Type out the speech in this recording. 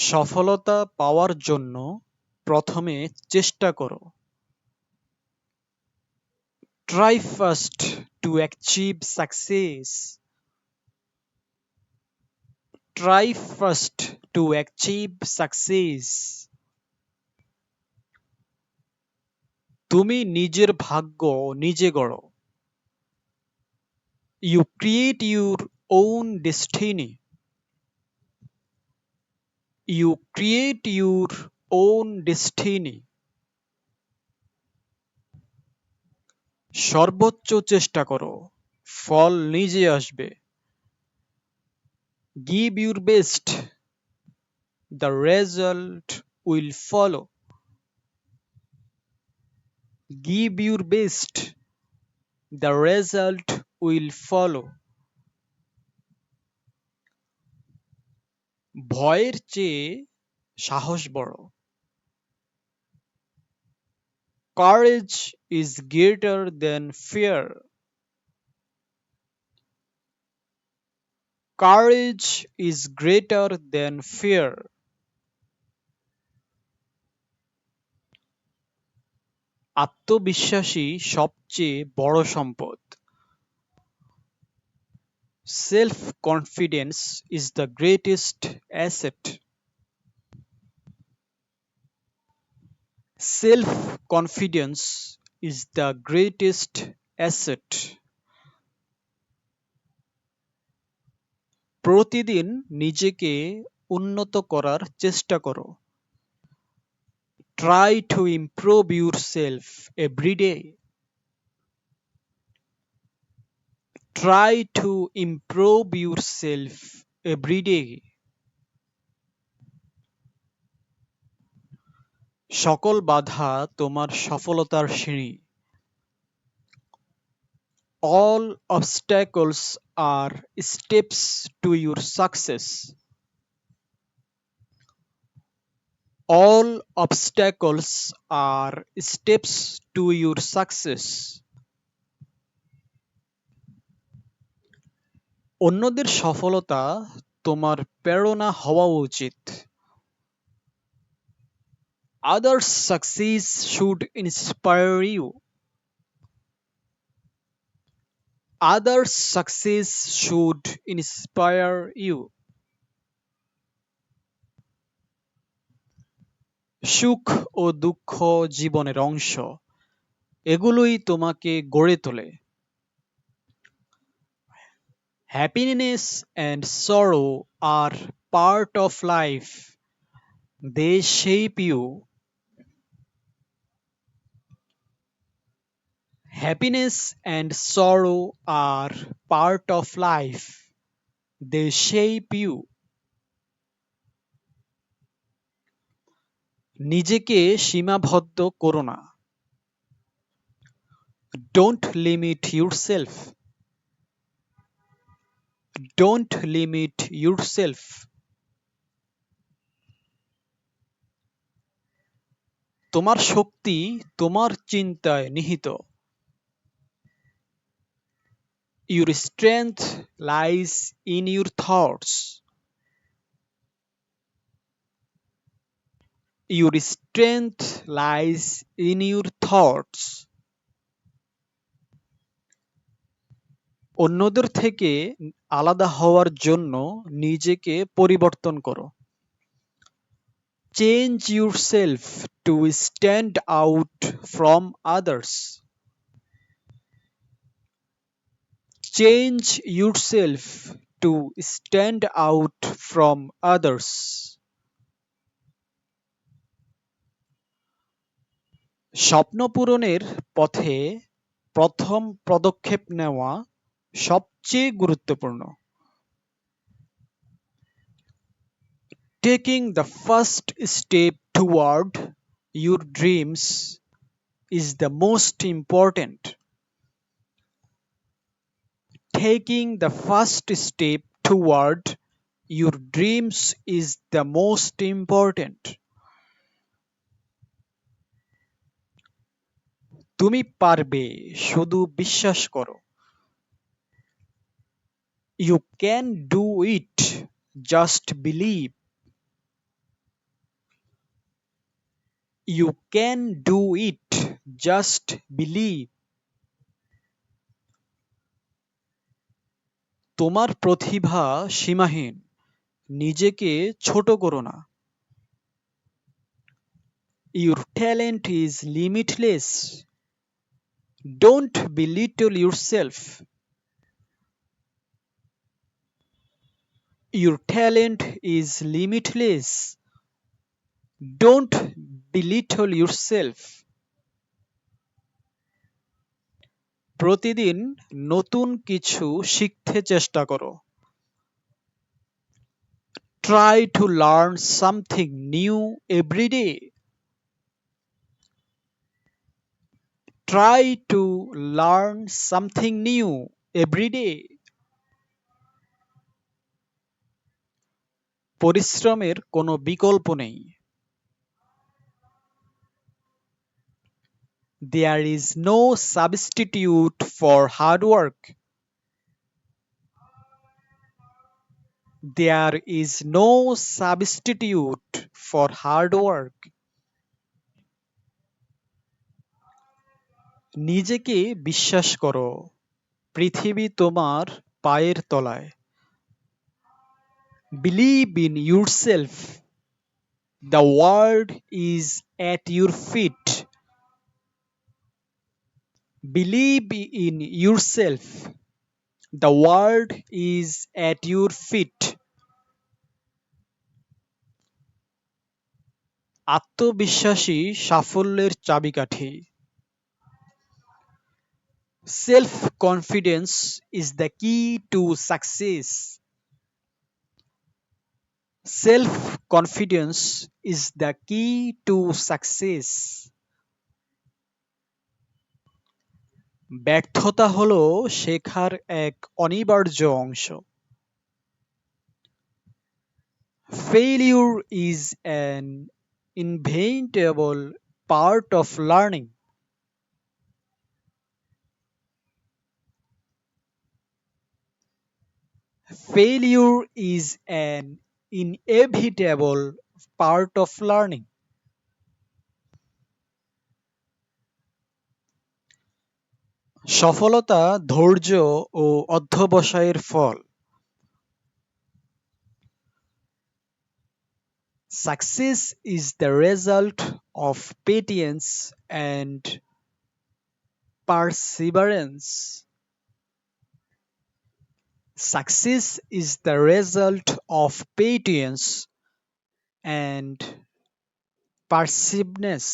সফলতা পাওয়ার জন্য প্রথমে চেষ্টা করো। Try first to achieve success. Try first to achieve success. তুমি নিজের ভাগ্য নিজে গড়ো। You create your own destiny. You create your own destiny. সর্বোচ্চ চেষ্টা করো, ফল নিজে আসবে। Give your best, the result will follow. Give your best, the result will follow. ভয়ের চেয়ে সাহস বড়। Courage is greater than fear. Courage is greater than fear. আত্মবিশ্বাসী সবচেয়ে বড় সম্পদ। Self-confidence is the greatest asset. Self-confidence is the greatest asset. প্রতিদিন নিজেকে উন্নত করার চেষ্টা করো। Try to improve yourself every day. Try to improve yourself every day. সকল বাধা তোমার সফলতার সিঁড়ি। All obstacles are steps to your success. All obstacles are steps to your success. অন্যদের সফলতা তোমার প্রেরণা হওয়া উচিত। Others' success should inspire you. Others' success should inspire you. সুখ ও দুঃখ জীবনের অংশ, এগুলোই তোমাকে গড়ে তোলে। Happiness and sorrow are part of life. They shape you. Happiness and sorrow are part of life. They shape you. নিজেকে সীমাবদ্ধ করো না। Don't limit yourself. Don't limit yourself. তোমার শক্তি তোমার চিন্তায় নিহিত। Your strength lies in your thoughts. Your strength lies in your thoughts. অন্যদের থেকে আলাদা হওয়ার জন্য নিজেকে পরিবর্তন করো। Change yourself to stand out from others. Change yourself to stand out from others. স্বপ্ন পূরণের পথে প্রথম পদক্ষেপ নেওয়া সবচেয়ে গুরুত্বপূর্ণ। Taking the first step toward your dreams is the most important. Taking the first step toward your dreams is the most important. তুমি পারবে, শুধু বিশ্বাস করো। You can do it, just believe. You can do it. Just believe. তোমার প্রতিভা সীমাহীন। নিজেকে ছোট করো না। Your talent is limitless. Don't belittle yourself. Your talent is limitless. Don't belittle yourself. প্রতিদিন নতুন কিছু শিখতে চেষ্টা করো। Try to learn something new every day. Try to learn something new every day. পরিশ্রমের কোনো বিকল্প নেই। There is no substitute for hard work. There is no substitute for hard work. নিজেকে বিশ্বাস করো। পৃথিবী তোমার পায়ের তলায়। Believe in yourself. The world is at your feet. Believe in yourself. The world is at your feet. আত্মবিশ্বাসী সাফল্যের চাবিকাঠি। Self-confidence is the key to success. Self-confidence is the key to success. ব্যর্থতা হলো শেখার এক অনিবার্য অংশ। Failure is an inevitable part of learning. Failure is an inevitable part of learning. সফলতা ধৈর্য ও অধ্যবসায়ের ফল। Success is the result of patience and perseverance. Success is the result of patience and perseverance.